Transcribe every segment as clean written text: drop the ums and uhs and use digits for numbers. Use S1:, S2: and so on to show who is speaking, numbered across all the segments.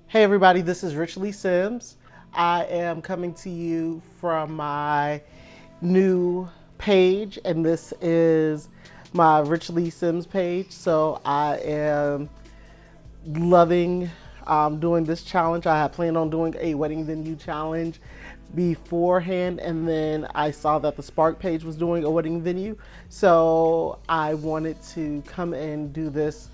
S1: Hey everybody, this is Rich Lee Sims. I am coming to you from my new page, and this is my Rich Lee Sims page. So I am loving doing this challenge. I had planned on doing a wedding venue challenge beforehand, and then I saw that the Spark page was doing a wedding venue. So I wanted to come and do this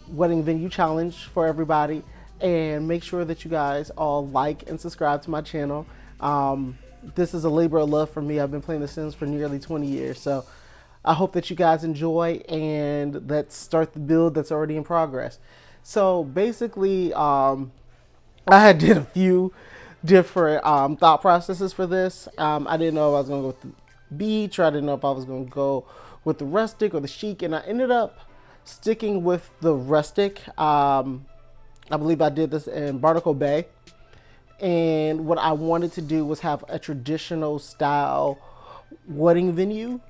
S1: wedding venue challenge for everybody and make sure that you guys all like and subscribe to my channel. This is a labor of love for me. I've been playing The Sims for nearly 20 years. So I hope that you guys enjoy, and let's start the build that's already in progress. So basically, I had did a few different thought processes for this. I didn't know if I was going to go with the beach, or I didn't know if I was going to go with the rustic or the chic, and I ended up sticking with the rustic. I believe I did this in Brindleton Bay. And what I wanted to do was have a traditional style wedding venue.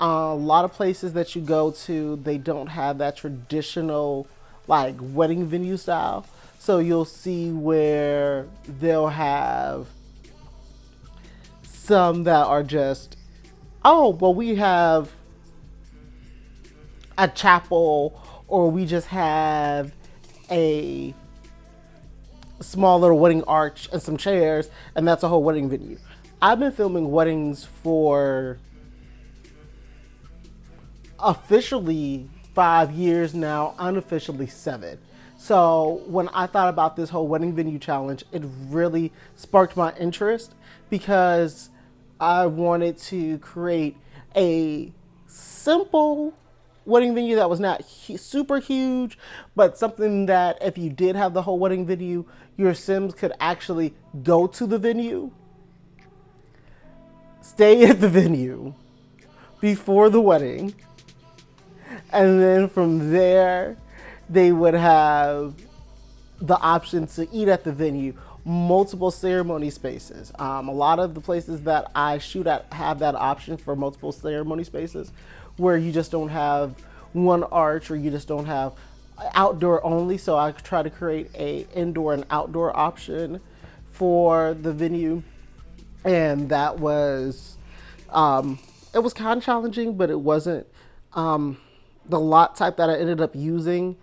S1: A lot of places that you go to, they don't have that traditional like wedding venue style. So you'll see where they'll have some that are just, oh, well, we have a chapel, or we just have a small little wedding arch and some chairs, and that's a whole wedding venue. I've been filming weddings for officially 5 years now, unofficially 7. So when I thought about this whole wedding venue challenge, it really sparked my interest because I wanted to create a simple wedding venue that was not super huge, but something that if you did have the whole wedding venue, your Sims could actually go to the venue, stay at the venue before the wedding, and then from there, they would have the option to eat at the venue, multiple ceremony spaces. A lot of the places that I shoot at have that option for multiple ceremony spaces, where you just don't have one arch, or you just don't have outdoor only. So I try to create a indoor and outdoor option for the venue, and that was it was kind of challenging, but it wasn't. The lot type that I ended up using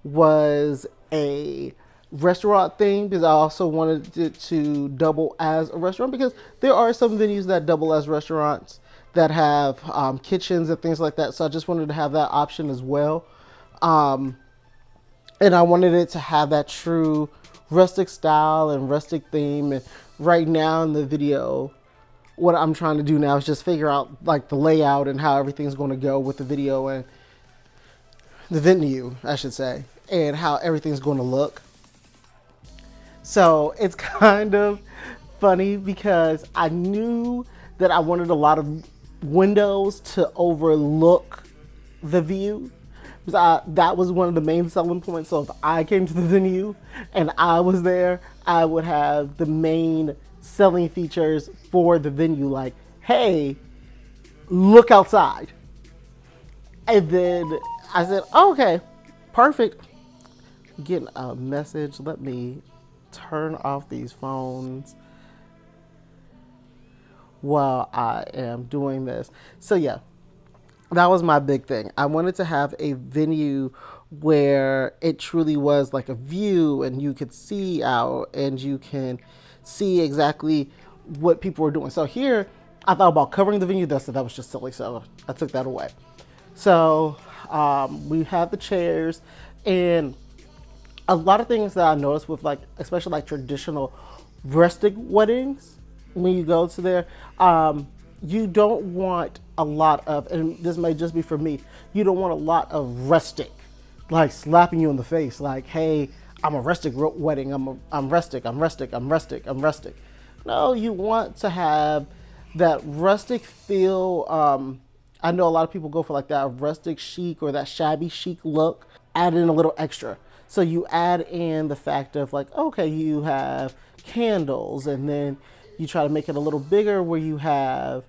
S1: was a restaurant theme, because I also wanted it to double as a restaurant, because there are some venues that double as restaurants that have kitchens and things like that. So I just wanted to have that option as well. And I wanted it to have that true rustic style and rustic theme. And right now in the video, what I'm trying to do now is just figure out like the layout and how everything's going to go with the video and the venue, I should say, and how everything's going to look. So it's kind of funny because I knew that I wanted a lot of windows to overlook the view. That was one of the main selling points. So if I came to the venue and I was there, I would have the main selling features for the venue, like, hey, look outside. And then I said, oh, okay, perfect. Getting a message. Let me turn off these phones while I am doing this. So yeah, that was my big thing. I wanted to have a venue where it truly was like a view, and you could see out and you can see exactly what people were doing. So here, I thought about covering the venue. That was just silly, so I took that away. So we have the chairs, and a lot of things that I noticed with, like, especially like traditional rustic weddings, when you go to there, you don't want a lot of, and this may just be for me, you don't want a lot of rustic, like slapping you in the face, like, hey, I'm a rustic wedding, I'm rustic, I'm rustic, I'm rustic, I'm rustic. No, you want to have that rustic feel. I know a lot of people go for like that rustic chic or that shabby chic look, add in a little extra. So you add in the fact of like, okay, you have candles, and then you try to make it a little bigger where you have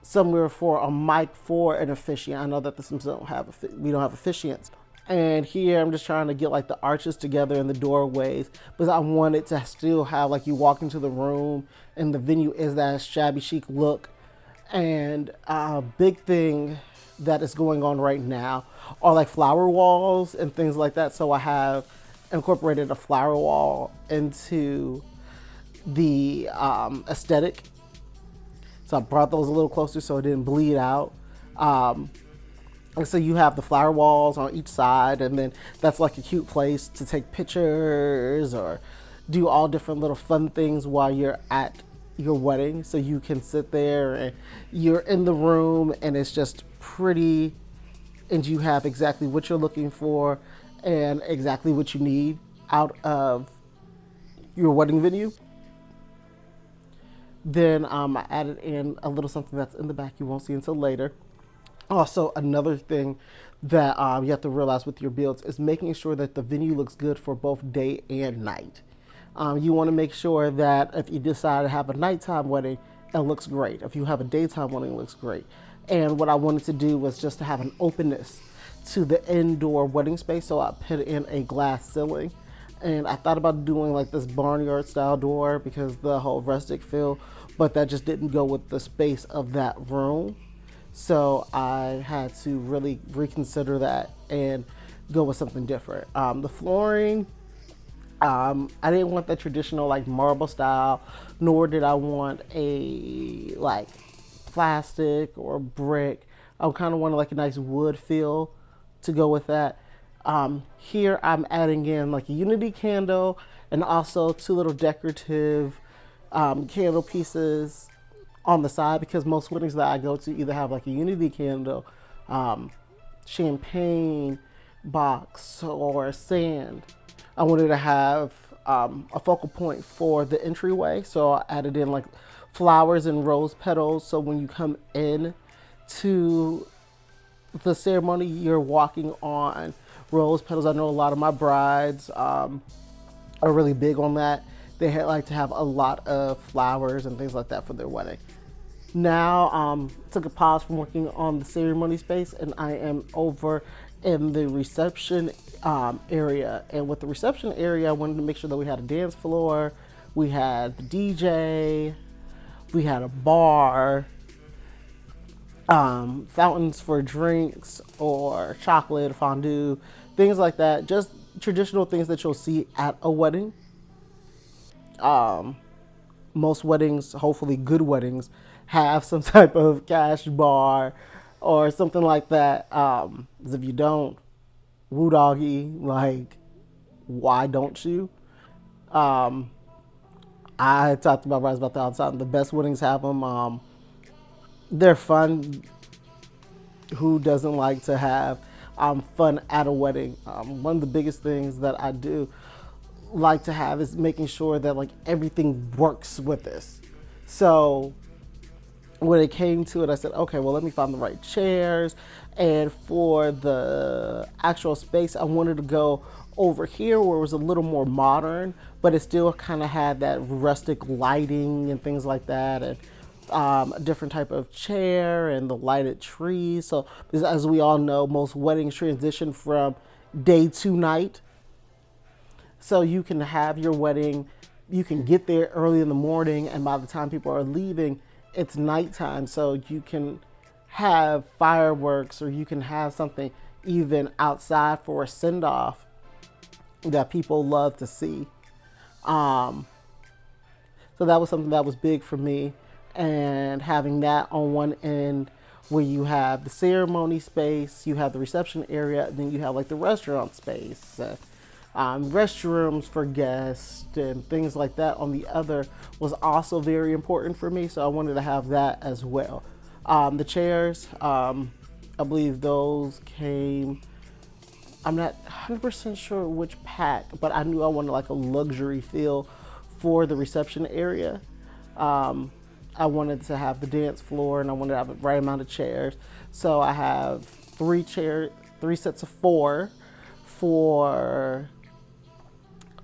S1: somewhere for a mic for an officiant. I know that the Sims don't have, we don't have officiants. And here I'm just trying to get like the arches together and the doorways, because I want it to still have like you walk into the room and the venue is that shabby chic look. And a big thing that is going on right now are like flower walls and things like that. So I have incorporated a flower wall into the aesthetic. So I brought those a little closer so it didn't bleed out. And so you have the flower walls on each side, and then that's like a cute place to take pictures or do all different little fun things while you're at your wedding. So you can sit there and you're in the room and it's just pretty, and you have exactly what you're looking for and exactly what you need out of your wedding venue. Then I added in a little something that's in the back you won't see until later. Also, another thing that you have to realize with your builds is making sure that the venue looks good for both day and night. You want to make sure that if you decide to have a nighttime wedding, it looks great. If you have a daytime wedding, it looks great. And what I wanted to do was just to have an openness to the indoor wedding space, so I put in a glass ceiling. And I thought about doing like this barnyard style door because the whole rustic feel, but that just didn't go with the space of that room. So I had to really reconsider that and go with something different. The flooring, I didn't want that traditional like marble style, nor did I want a like plastic or brick. I kind of wanted like a nice wood feel to go with that. Here I'm adding in like a unity candle and also two little decorative candle pieces on the side, because most weddings that I go to either have like a unity candle, champagne box, or sand. I wanted to have a focal point for the entryway, so I added in like flowers and rose petals. So when you come in to the ceremony, you're walking on rose petals. I know a lot of my brides are really big on that. They like to have a lot of flowers and things like that for their wedding. Now, took a pause from working on the ceremony space, and I am over in the reception area. And with the reception area, I wanted to make sure that we had a dance floor, we had the DJ, we had a bar, fountains for drinks or chocolate, fondue, things like that. Just traditional things that you'll see at a wedding. Most weddings, hopefully good weddings, have some type of cash bar or something like that. 'Cause if you don't, woo doggy, like, why don't you? I talked to my brides about that all the time. The best weddings have them. They're fun. Who doesn't like to have fun at a wedding? One of the biggest things that I do like to have is making sure that like everything works with this. So when it came to it, I said, okay, well, let me find the right chairs. And for the actual space, I wanted to go over here where it was a little more modern, but it still kind of had that rustic lighting and things like that. And a different type of chair and the lighted trees. So, because as we all know, most weddings transition from day to night. So you can have your wedding, you can get there early in the morning, and by the time people are leaving, it's nighttime. So you can have fireworks, or you can have something even outside for a send off that people love to see. So that was something that was big for me. And having that on one end where you have the ceremony space, you have the reception area, and then you have like the restaurant space, restrooms for guests and things like that on the other was also very important for me. So I wanted to have that as well. The chairs, I believe those came, I'm not 100% sure which pack, but I knew I wanted like a luxury feel for the reception area. I wanted to have the dance floor, and I wanted to have the right amount of chairs. So I have three sets of four for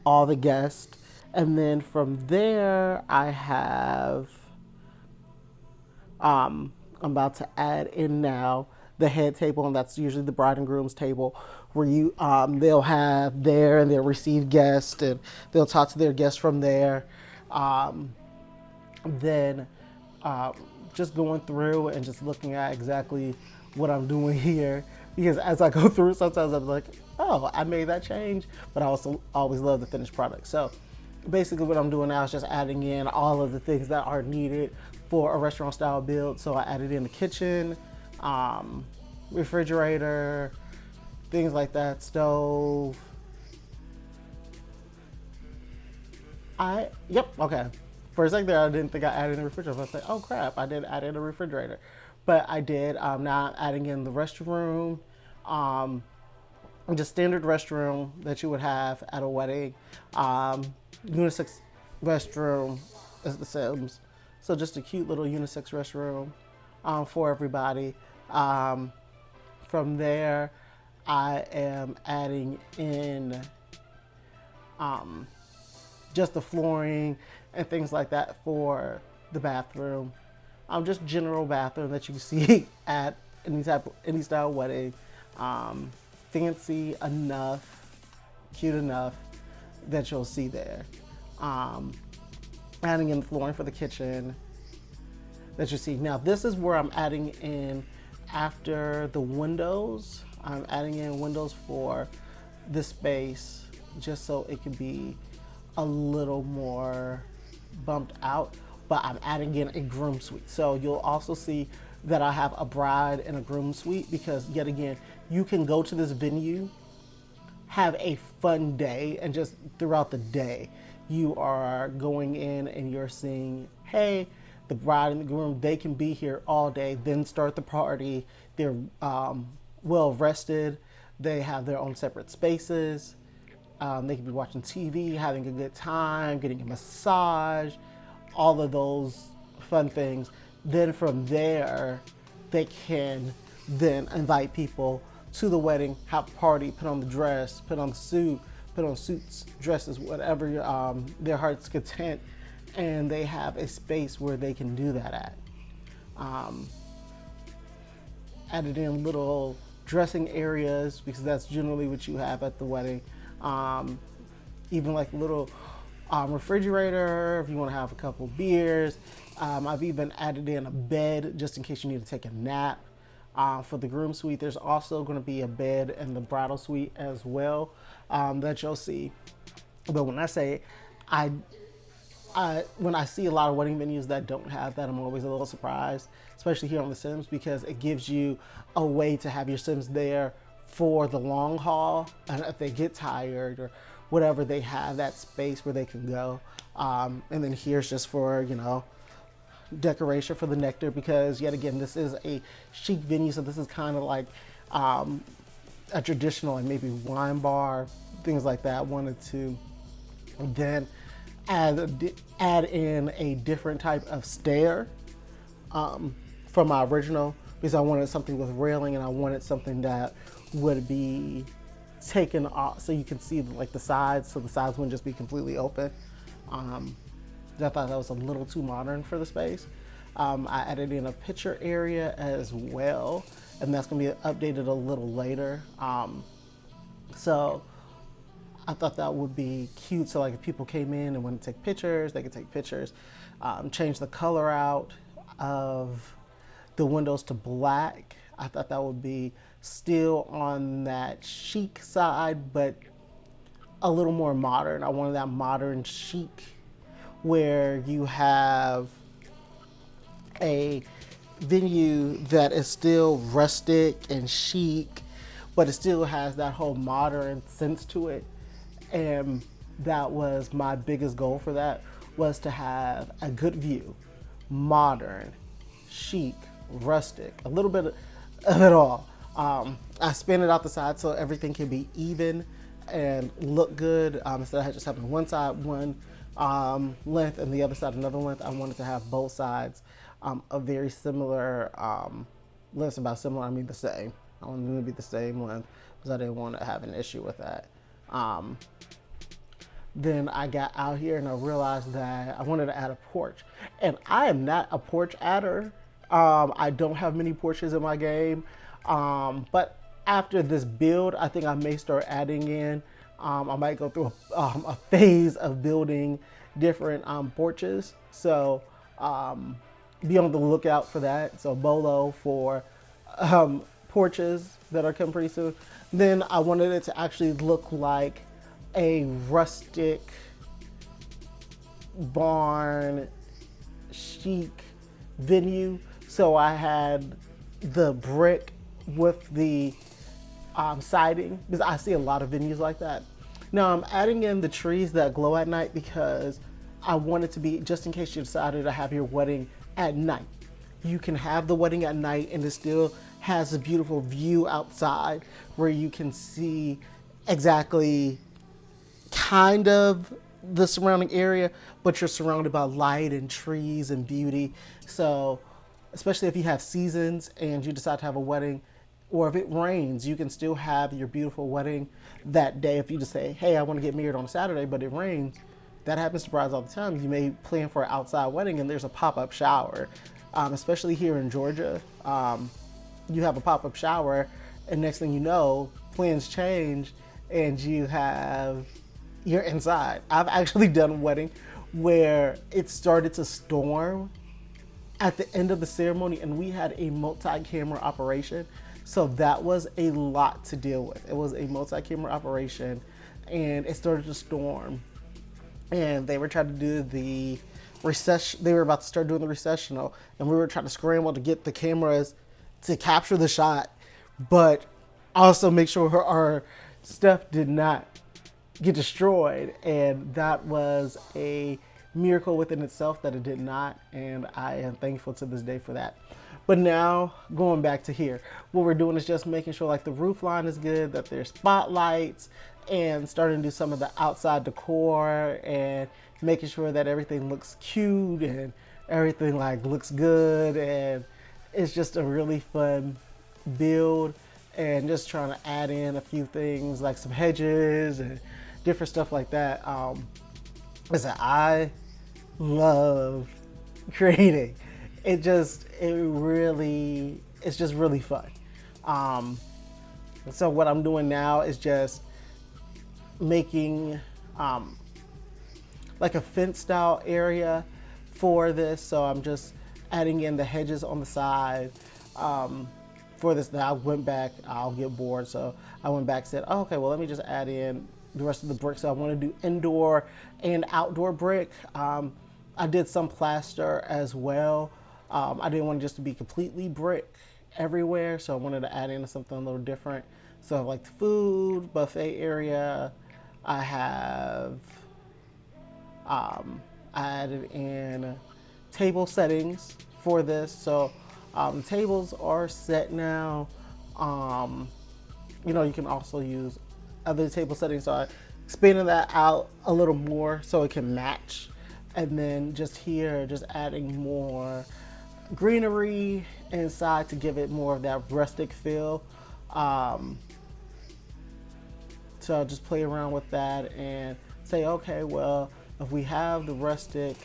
S1: all the guests. And then from there, I have, I'm about to add in now the head table, and that's usually the bride and groom's table where you they'll have there and they'll receive guests and they'll talk to their guests from there. Um, then um, just going through and just looking at exactly what I'm doing here, because as I go through, sometimes I'm like, oh, I made that change, but I also always love the finished product. So basically what I'm doing now is just adding in all of the things that are needed for a restaurant style build. So I added in the kitchen, refrigerator, things like that, stove. Yep, okay. For a second there, I didn't think I added in the refrigerator. I was like, oh crap, I did add in a refrigerator. But I did. Now I'm adding in the restroom, um, just standard restroom that you would have at a wedding. Unisex restroom as the Sims. So just a cute little unisex restroom for everybody. From there, I am adding in just the flooring and things like that for the bathroom. Just general bathroom that you see at any style wedding. Fancy enough, cute enough that you'll see there. Adding in flooring for the kitchen that you see. Now this is where I'm adding in after the windows. I'm adding in windows for this space just so it can be a little more bumped out, but I'm adding in a groom suite. So you'll also see that I have a bride and a groom suite because yet again, you can go to this venue, have a fun day, and just throughout the day, you are going in and you're seeing, hey, the bride and the groom, they can be here all day, then start the party. They're well rested. They have their own separate spaces. They can be watching TV, having a good time, getting a massage, all of those fun things. Then from there, they can then invite people to the wedding, have a party, put on the dress, put on the suit, put on suits, dresses, whatever their heart's content, and they have a space where they can do that at. Added in little dressing areas because that's generally what you have at the wedding. Even like a little refrigerator if you want to have a couple beers. I've even added in a bed just in case you need to take a nap. For the groom suite, there's also going to be a bed in the bridal suite as well that you'll see. But when I say when I see a lot of wedding venues that don't have that, I'm always a little surprised, especially here on The Sims, because it gives you a way to have your Sims there for the long haul. And if they get tired or whatever, they have that space where they can go. And then here's just for, decoration for the nectar, because yet again, this is a chic venue. So this is kind of like a traditional, like maybe wine bar, things like that. Wanted to then add in a different type of stair from my original, because I wanted something with railing and I wanted something that would be taken off so you can see like the sides, so the sides wouldn't just be completely open. I thought that was a little too modern for the space. I added in a picture area as well, and that's going to be updated a little later. So I thought that would be cute. So like if people came in and wanted to take pictures, they could take pictures. Change the color out of the windows to black. I thought that would be still on that chic side, but a little more modern. I wanted that modern chic where you have a venue that is still rustic and chic, but it still has that whole modern sense to it. And that was my biggest goal for that, was to have a good view, modern, chic, rustic, a little bit of it all. I span it out the side so everything can be even and look good. Instead of just having one side one length and the other side another length, I wanted to have both sides a very similar lengths. About similar, I mean the same. I wanted them to be the same length because I didn't want to have an issue with that. Then I got out here and I realized that I wanted to add a porch, and I am not a porch adder. I don't have many porches in my game, but after this build, I think I may start adding in. I might go through a phase of building different porches. So be on the lookout for that. So Bolo for porches that are coming pretty soon. Then I wanted it to actually look like a rustic barn chic venue. So I had the brick with the siding, because I see a lot of venues like that. Now I'm adding in the trees that glow at night because I want it to be, just in case you decided to have your wedding at night. You can have the wedding at night and it still has a beautiful view outside where you can see exactly kind of the surrounding area, but you're surrounded by light and trees and beauty. So, especially if you have seasons and you decide to have a wedding, or if it rains, you can still have your beautiful wedding that day. If you just say, hey, I want to get married on a Saturday, but it rains, that happens to brides all the time. You may plan for an outside wedding and there's a pop-up shower. Especially here in Georgia, you have a pop-up shower, and next thing you know, plans change and you're inside. I've actually done a wedding where it started to storm at the end of the ceremony, and we had a multi-camera operation. So that was a lot to deal with. It was a multi-camera operation, and it started to storm. And they were trying to do the recession. They were about to start doing the recessional, and we were trying to scramble to get the cameras to capture the shot, but also make sure our stuff did not get destroyed. And that was a miracle within itself that it did not, and I am thankful to this day for that. But now, going back to here, what we're doing is just making sure like the roof line is good, that there's spotlights, and starting to do some of the outside decor and making sure that everything looks cute and everything like looks good. And it's just a really fun build, and just trying to add in a few things like some hedges and different stuff like that. Listen, I love creating. It's just really fun. So what I'm doing now is just making like a fence style area for this. So I'm just adding in the hedges on the side for this. Now I went back, I'll get bored. So I went back and said, oh, okay, well, let me just add in the rest of the bricks. So I want to do indoor and outdoor brick. I did some plaster as well. I didn't want it just to be completely brick everywhere, so I wanted to add in something a little different. So like the food buffet area, I have added in table settings for this. So tables are set now. You can also use other table settings. So I expanded that out a little more so it can match. And then just here, just adding more greenery inside to give it more of that rustic feel. So I'll just play around with that and say, okay, well, if we have the rustic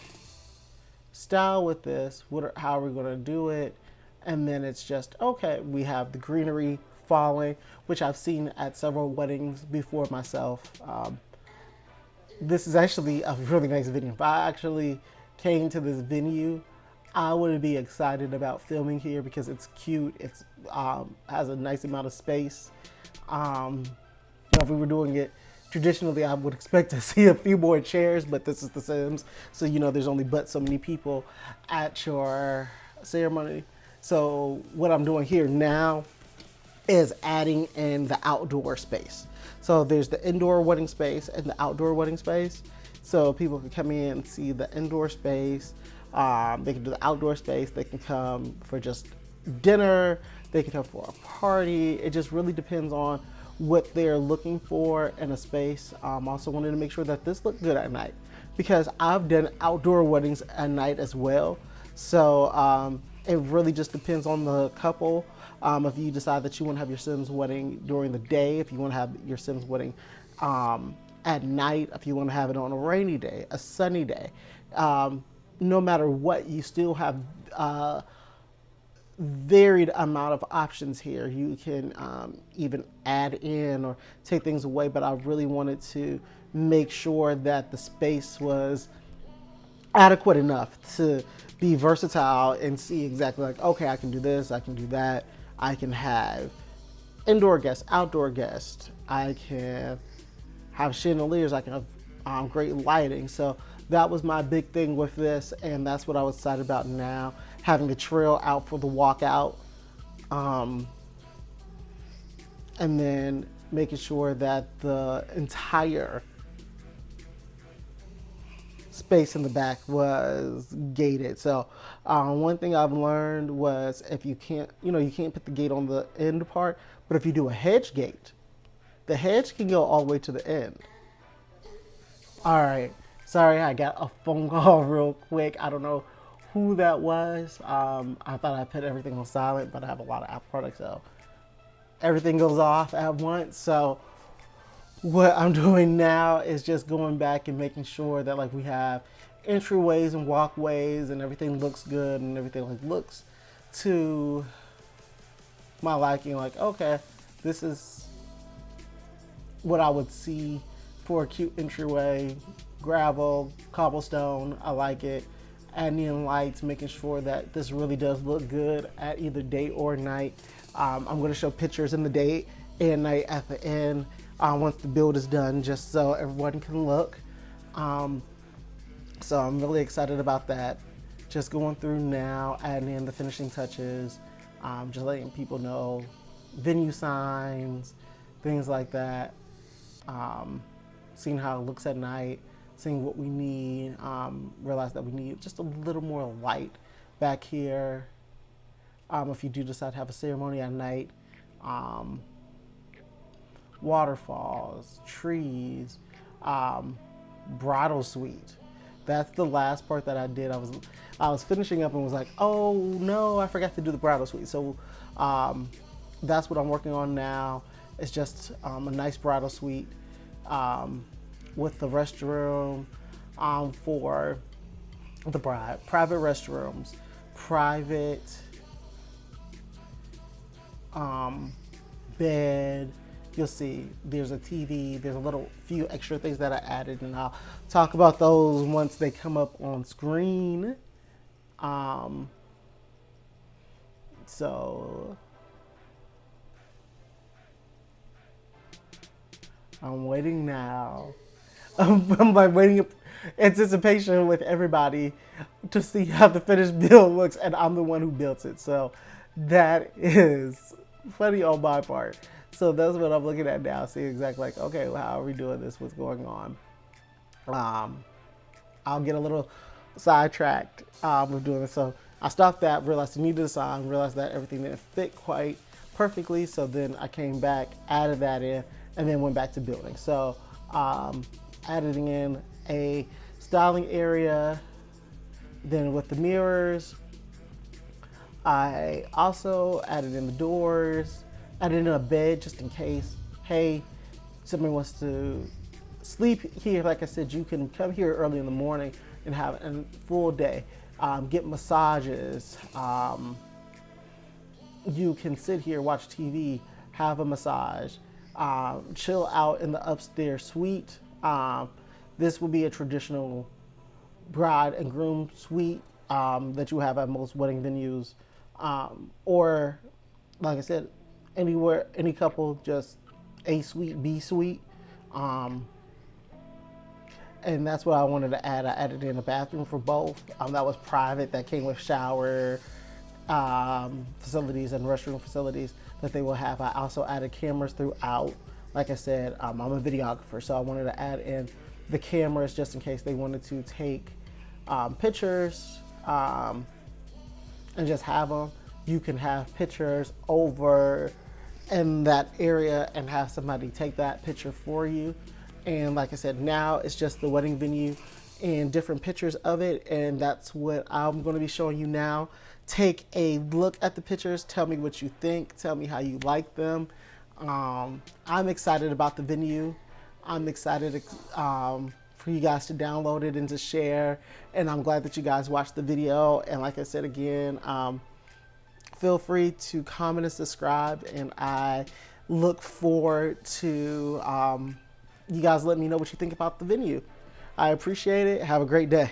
S1: style with this, how are we going to do it? And then it's just, okay, we have the greenery falling, which I've seen at several weddings before myself. This is actually a really nice venue. If I actually came to this venue, I would be excited about filming here because it's cute. It's has a nice amount of space. If we were doing it traditionally, I would expect to see a few more chairs, but this is The Sims, so there's only but so many people at your ceremony. So what I'm doing here now is adding in the outdoor space. So there's the indoor wedding space and the outdoor wedding space. So people can come in and see the indoor space. They can do the outdoor space. They can come for just dinner. They can come for a party. It just really depends on what they're looking for in a space. Also wanted to make sure that this looked good at night because I've done outdoor weddings at night as well. So it really just depends on the couple. If you decide that you want to have your Sims wedding during the day, if you want to have your Sims wedding at night, if you want to have it on a rainy day, a sunny day, no matter what, you still have varied amount of options here. You can even add in or take things away, but I really wanted to make sure that the space was adequate enough to be versatile and see exactly like, okay, I can do this, I can do that. I can have indoor guests, outdoor guests. I can have chandeliers. I can have great lighting. So that was my big thing with this, and that's what I was excited about now. Having the trail out for the walkout, and then making sure that the entire space in the back was gated. So one thing I've learned was if you can't, you can't put the gate on the end part, but if you do a hedge gate, the hedge can go all the way to the end. All right. Sorry, I got a phone call real quick. I don't know who that was. I thought I put everything on silent, but I have a lot of Apple products, so everything goes off at once. So what I'm doing now is just going back and making sure that like we have entryways and walkways and everything looks good and everything like looks to my liking. Like, okay, this is what I would see for a cute entryway. Gravel, cobblestone, I like it. Adding in lights, making sure that this really does look good at either day or night. I'm going to show pictures in the day and night at the end once the build is done, just so everyone can look. So I'm really excited about that. Just going through now, adding in the finishing touches, just letting people know venue signs, things like that. Seeing how it looks at night, seeing what we need, realize that we need just a little more light back here. If you do decide to have a ceremony at night, waterfalls, trees, bridal suite. That's the last part that I did. I was finishing up and was like, oh no, I forgot to do the bridal suite. So that's what I'm working on now. It's just a nice bridal suite with the restroom for the bride, private restrooms, private bed. You'll see there's a TV, there's a little few extra things that I added, and I'll talk about those once they come up on screen. So I'm waiting now. I'm like waiting anticipation with everybody to see how the finished build looks, and I'm the one who built it. So that is funny on my part. So that's what I'm looking at now, see exactly like, okay, well, how are we doing this? What's going on? I'll get a little sidetracked with doing this. So I stopped that, realized I needed a sign, realized that everything didn't fit quite perfectly. So then I came back, added that in, and then went back to building. So adding in a styling area, then with the mirrors, I also added in the doors, added in a bed just in case, hey, somebody wants to sleep here. Like I said, you can come here early in the morning and have a full day, get massages. You can sit here, watch TV, have a massage, chill out in the upstairs suite. This will be a traditional bride and groom suite that you have at most wedding venues, or like I said, anywhere, any couple, just A suite, B suite. And that's what I wanted to add. I added in a bathroom for both. That was private, that came with shower facilities and restroom facilities that they will have. I also added cameras throughout. Like I said, I'm a videographer, so I wanted to add in the cameras just in case they wanted to take pictures and just have them. You can have pictures over in that area and have somebody take that picture for you. And like I said, now it's just the wedding venue and different pictures of it. And that's what I'm going to be showing you now. Take a look at the pictures. Tell me what you think. Tell me how you like them. I'm excited about the venue. I'm excited for you guys to download it and to share. And I'm glad that you guys watched the video. And like I said again, feel free to comment and subscribe, and I look forward to you guys letting me know what you think about the venue. I appreciate it. Have a great day.